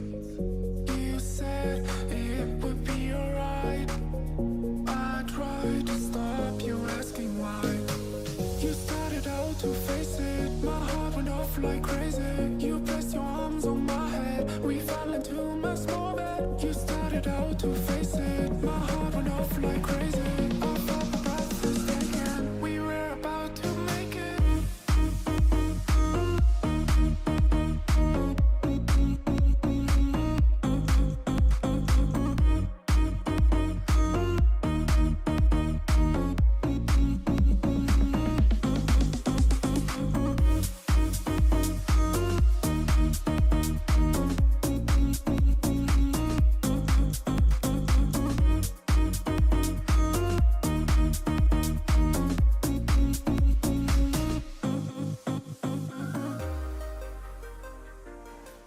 You said it would be alright. I tried to stop you asking why. You started out to face it. My heart went off like crazy. You pressed your arms on my head. We fell into my small bed. You started out to face it. My heart went off like crazy. I felt my breath was taken. We were about to make it.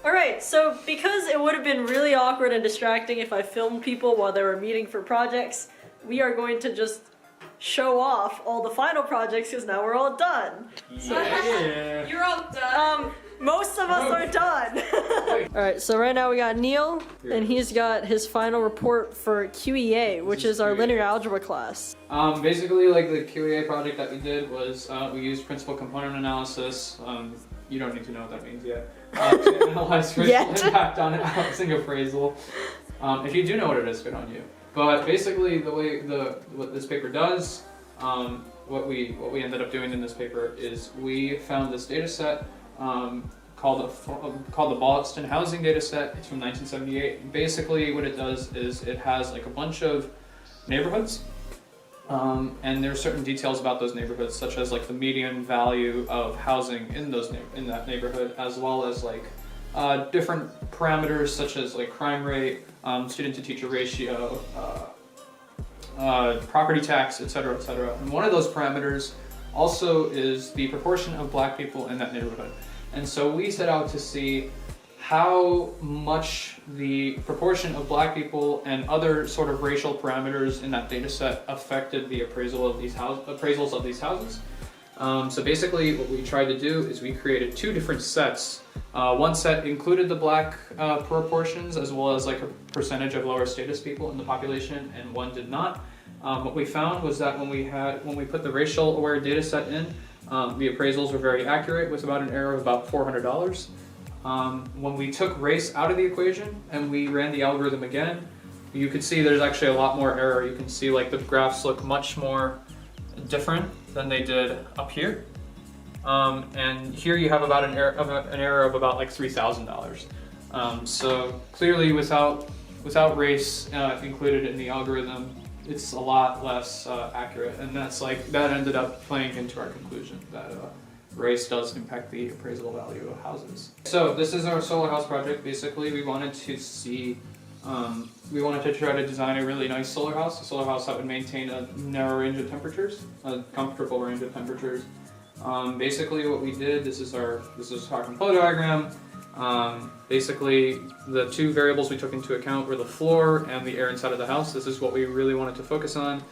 Alright, so because it would have been really awkward and distracting if I filmed people while they were meeting for projects, we are going to just show off all the final projects because now we're all done. Yeah. You're all done. Most of us are done. Alright, so right now we got Neel, and he's got his final report for QEA, which is our linear algebra class. Basically, like the QEA project that we did was we used principal component analysis. You don't need to know what that means yet. To analyze physical impact on housing appraisal. If you do know what it is, good on you. But basically, the way what this paper does, what we ended up doing in this paper is we found this data set called the Boston Housing Data Set. It's from 1978. Basically, what it does is it has like a bunch of neighborhoods. And there are certain details about those neighborhoods, such as like the median value of housing in that neighborhood, as well as like different parameters such as like crime rate, student to teacher ratio, property tax, etc., etc. And one of those parameters also is the proportion of black people in that neighborhood. And so we set out to see how much the proportion of black people and other sort of racial parameters in that data set affected the appraisals of these houses. So basically what we tried to do is we created two different sets. One set included the black proportions as well as like a percentage of lower status people in the population, and one did not. What we found was that when we put the racial aware data set in, the appraisals were very accurate with about an error of about $400. When we took race out of the equation and we ran the algorithm again, you could see there's actually a lot more error. You can see like the graphs look much more different than they did up here. And here you have about an error of about like $3,000. So clearly without race included in the algorithm, it's a lot less accurate, and that ended up playing into our conclusion that race does impact the appraisal value of houses. So this is our solar house project. Basically, we wanted to try to design a really nice solar house that would maintain a narrow range of temperatures, a comfortable range of temperatures. Basically what we did, this is our flow diagram. Basically the two variables we took into account were the floor and the air inside of the house. This is what we really wanted to focus on.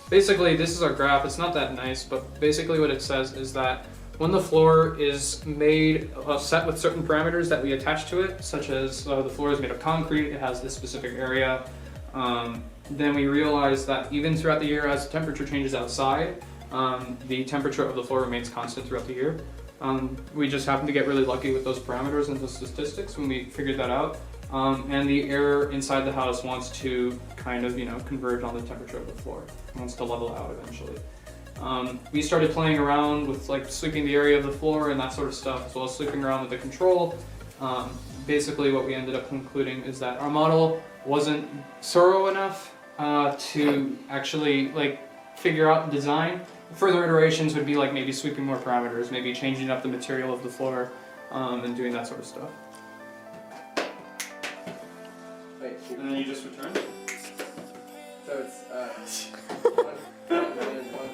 Basically this is our graph. It's not that nice, but basically what it says is that when the floor is made set with certain parameters that we attach to it, such as the floor is made of concrete, it has this specific area, then we realize that even throughout the year as the temperature changes outside, the temperature of the floor remains constant throughout the year. We just happened to get really lucky with those parameters and the statistics when we figured that out. And the air inside the house wants to kind of, converge on the temperature of the floor. It wants to level out eventually. We started playing around with like sweeping the area of the floor and that sort of stuff, as well as sweeping around with the control. Basically what we ended up concluding is that our model wasn't thorough enough to actually like figure out and design. Further iterations would be like maybe sweeping more parameters, maybe changing up the material of the floor, and doing that sort of stuff. Wait, And then you just return? so it's one and one.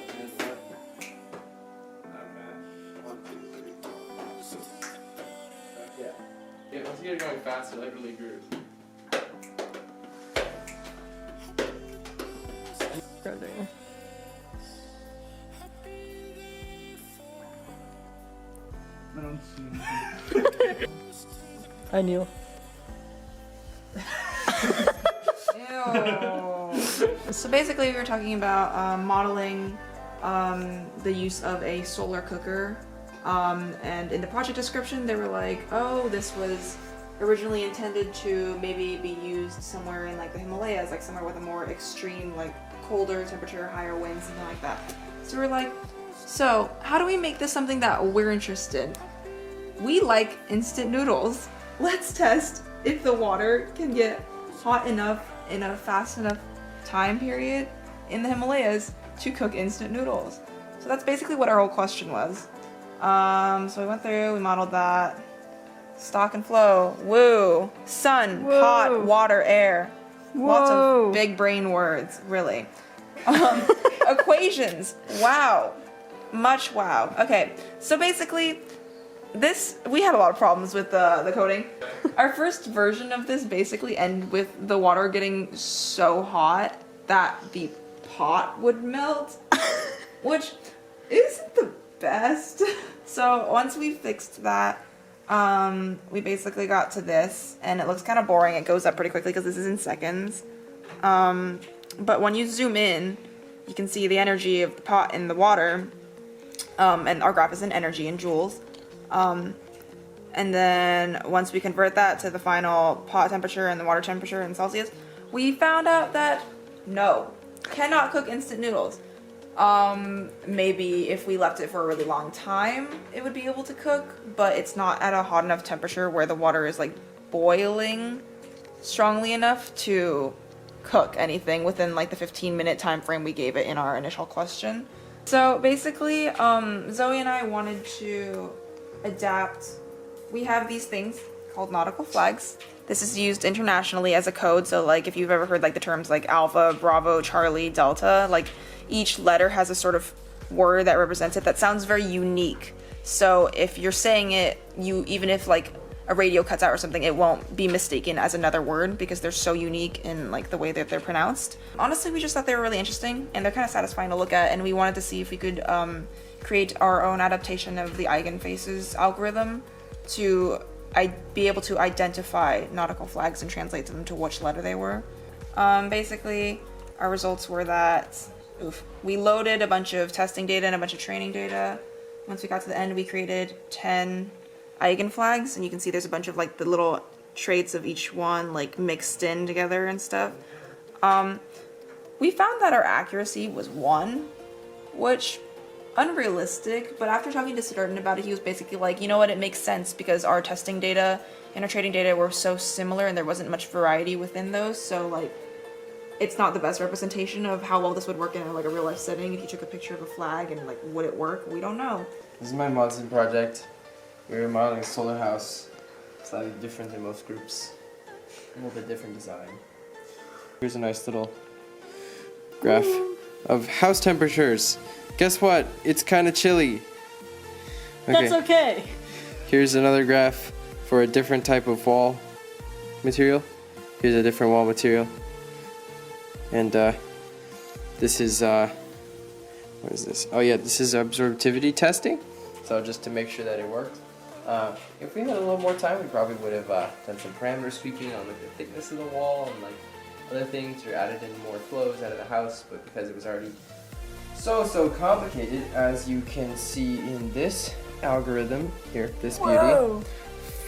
Yeah, once you get it going faster, like really groove. Hi, Neel. So basically we were talking about modeling the use of a solar cooker. And in the project description they were like, oh, this was originally intended to maybe be used somewhere in like the Himalayas, like somewhere with a more extreme, like colder temperature, higher winds, something like that. So we're like, so how do we make this something that we're interested? We like instant noodles. Let's test if the water can get hot enough in a fast enough time period in the Himalayas to cook instant noodles. So that's basically what our whole question was. So we went through, we modeled that. Stock and flow, woo. Sun, Whoa. pot, water, air. Lots Whoa. of big brain words, really. Equations, wow. Much wow. Okay, so basically, we had a lot of problems with the coding. Our first version of this basically ended with the water getting so hot that the pot would melt, which isn't the best. So once we fixed that, we basically got to this, and it looks kind of boring. It goes up pretty quickly because this is in seconds. But when you zoom in, you can see the energy of the pot and the water, and our graph is in energy in joules. And then once we convert that to the final pot temperature and the water temperature in Celsius, we found out that no, cannot cook instant noodles. Maybe if we left it for a really long time, it would be able to cook, but it's not at a hot enough temperature where the water is like boiling strongly enough to cook anything within like the 15-minute time frame we gave it in our initial question. So basically, Zoe and I wanted to adapt. We have these things called nautical flags. This is used internationally as a code, so like if you've ever heard like the terms like Alpha, Bravo, Charlie, Delta, like each letter has a sort of word that represents it that sounds very unique. So if you're saying it, even if like a radio cuts out or something, it won't be mistaken as another word because they're so unique in like the way that they're pronounced. Honestly, we just thought they were really interesting and they're kind of satisfying to look at, and we wanted to see if we could create our own adaptation of the eigenfaces algorithm to be able to identify nautical flags and translate them to which letter they were. Basically, our results were that we loaded a bunch of testing data and a bunch of training data. Once we got to the end, we created 10 eigenflags, and you can see there's a bunch of like the little traits of each one like mixed in together and stuff. We found that our accuracy was 1, which unrealistic, but after talking to Siddharthan about it, he was basically like, you know what, it makes sense because our testing data and our trading data were so similar and there wasn't much variety within those, so like it's not the best representation of how well this would work in like a real life setting. If you took a picture of a flag and like would it work, we don't know. This is my ModSim project. We were modeling a solar house, slightly different than most groups, a little bit different design. Here's a nice little graph of house temperatures. Guess what? It's kind of chilly. That's okay. Here's another graph for a different type of wall material. Here's a different wall material. And this is, what is this? Oh yeah, this is absorptivity testing. So just to make sure that it worked. If we had a little more time, we probably would have done some parameter sweeping on like the thickness of the wall and like other things, or added in more flows out of the house, but because it was already so complicated, as you can see in this algorithm here, this beauty. Whoa.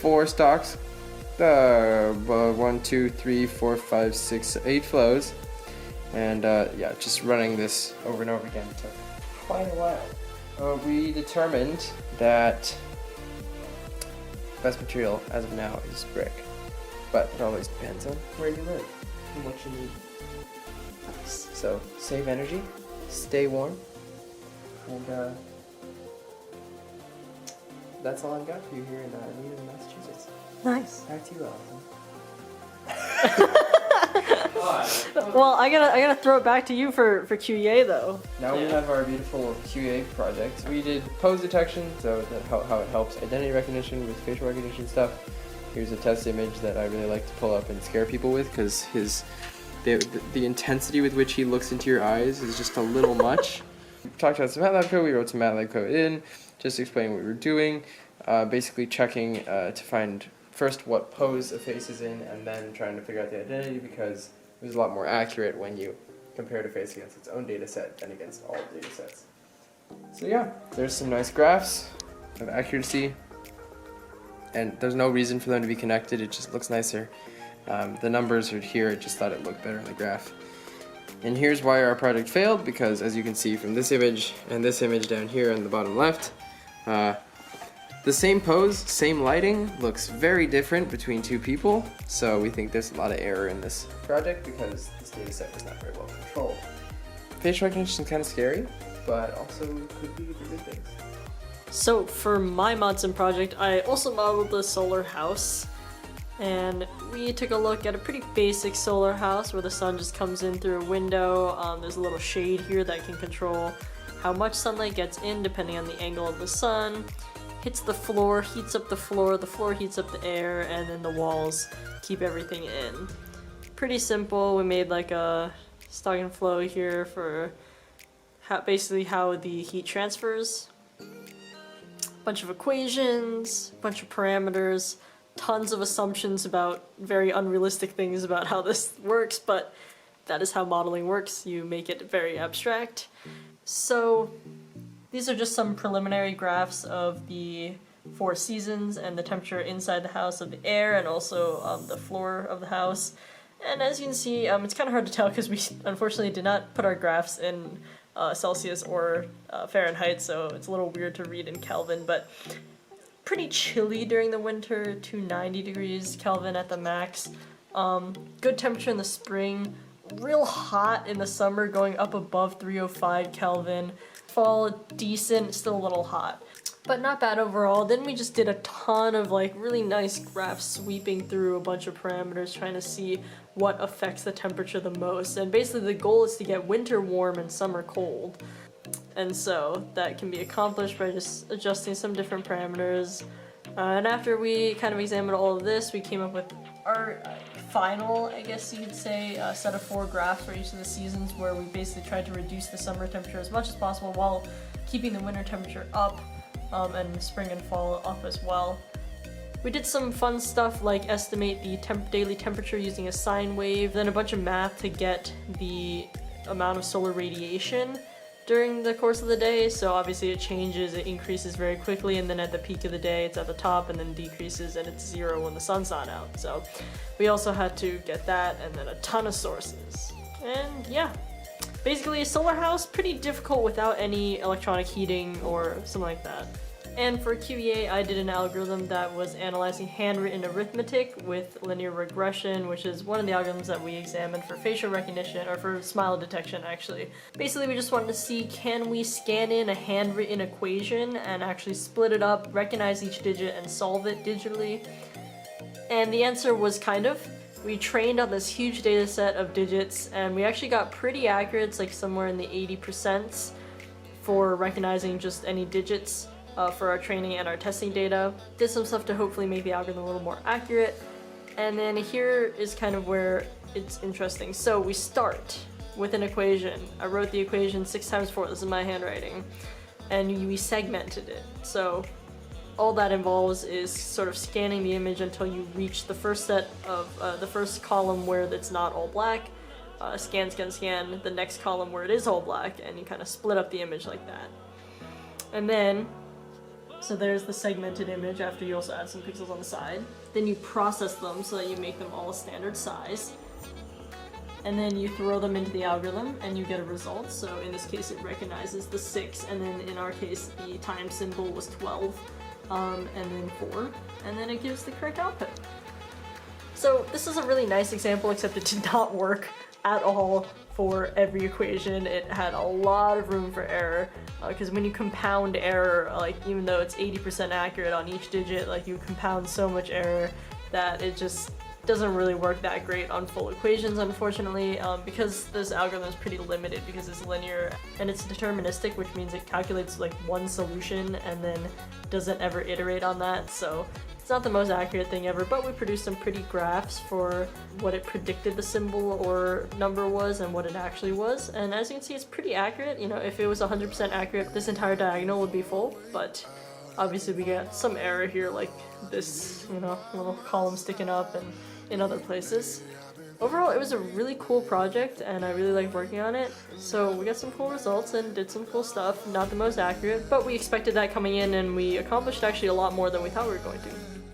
4 stocks, 1, 2, 3, 4, 5, 6, 8 flows, and yeah, just running this over and over again took quite a while. We determined that the best material as of now is brick, but it always depends on where you live and what you need. So save energy, stay warm, and that's all I've got for you here in Needham, Massachusetts. Nice. Back to you, Allison. Well, I gotta throw it back to you for QA though. Now we have our beautiful QA project. We did pose detection, so how it helps identity recognition with facial recognition stuff. Here's a test image that I really like to pull up and scare people with because the intensity with which he looks into your eyes is just a little much. We talked about some MATLAB code. We wrote some MATLAB code in, just explaining what we were doing, basically checking to find first what pose a face is in, and then trying to figure out the identity, because it was a lot more accurate when you compare to face against its own data set than against all data sets. So yeah, there's some nice graphs of accuracy, and there's no reason for them to be connected, it just looks nicer. The numbers are here, I just thought it looked better in the graph. And here's why our project failed, because as you can see from this image and this image down here on the bottom left, the same pose, same lighting, looks very different between two people, so we think there's a lot of error in this project because this data set was not very well controlled. Facial recognition is kind of scary, but also could be for good things. So for my ModSim project, I also modeled the solar house, and we took a look at a pretty basic solar house where the sun just comes in through a window. There's a little shade here that can control how much sunlight gets in depending on the angle of the sun. Hits the floor, heats up the floor heats up the air, and then the walls keep everything in. Pretty simple. We made like a stock and flow here for basically how the heat transfers. Bunch of equations, bunch of parameters, tons of assumptions about very unrealistic things about how this works, but that is how modeling works. You make it very abstract. So these are just some preliminary graphs of the 4 seasons and the temperature inside the house of the air, and also the floor of the house. And as you can see, it's kind of hard to tell because we unfortunately did not put our graphs in Celsius or Fahrenheit, so it's a little weird to read in Kelvin, but pretty chilly during the winter, to 90 degrees Kelvin at the max. Good temperature in the spring, real hot in the summer, going up above 305 Kelvin. Fall, decent, still a little hot, but not bad overall. Then we just did a ton of like really nice graphs sweeping through a bunch of parameters trying to see what affects the temperature the most, and basically the goal is to get winter warm and summer cold, and so that can be accomplished by just adjusting some different parameters. And after we kind of examined all of this, we came up with our final, I guess you could say, set of 4 graphs for each of the seasons, where we basically tried to reduce the summer temperature as much as possible while keeping the winter temperature up, and spring and fall up as well. We did some fun stuff like estimate the daily temperature using a sine wave, then a bunch of math to get the amount of solar radiation during the course of the day. So obviously it changes, it increases very quickly, and then at the peak of the day it's at the top, and then decreases and it's 0 when the sun's not out. So we also had to get that, and then a ton of sources. And yeah, basically a solar house, pretty difficult without any electronic heating or something like that. And for QEA, I did an algorithm that was analyzing handwritten arithmetic with linear regression, which is one of the algorithms that we examined for facial recognition, or for smile detection actually. Basically, we just wanted to see, can we scan in a handwritten equation and actually split it up, recognize each digit, and solve it digitally? And the answer was kind of. We trained on this huge data set of digits, and we actually got pretty accurate, it's like somewhere in the 80% for recognizing just any digits. For our training and our testing data. Did some stuff to hopefully make the algorithm a little more accurate. And then here is kind of where it's interesting. So we start with an equation. I wrote the equation 6 times 4, this is my handwriting, and we segmented it. So all that involves is sort of scanning the image until you reach the first set of, the first column where it's not all black, scan, the next column where it is all black, and you kind of split up the image like that. And then so there's the segmented image after you also add some pixels on the side. Then you process them so that you make them all a standard size. And then you throw them into the algorithm and you get a result. So in this case it recognizes the 6, and then in our case the time symbol was 12, and then 4, and then it gives the correct output. So this is a really nice example, except it did not work at all for every equation. It had a lot of room for error, because when you compound error, like even though it's 80% accurate on each digit, like you compound so much error that it just doesn't really work that great on full equations, unfortunately, because this algorithm is pretty limited because it's linear and it's deterministic, which means it calculates like one solution and then doesn't ever iterate on that. So it's not the most accurate thing ever, but we produced some pretty graphs for what it predicted the symbol or number was and what it actually was. And as you can see, it's pretty accurate. You know, if it was 100% accurate, this entire diagonal would be full, but obviously we get some error here, like this, you know, little column sticking up and in other places. overall, it was a really cool project, and I really liked working on it. So we got some cool results and did some cool stuff. Not the most accurate, but we expected that coming in, and we accomplished actually a lot more than we thought we were going to.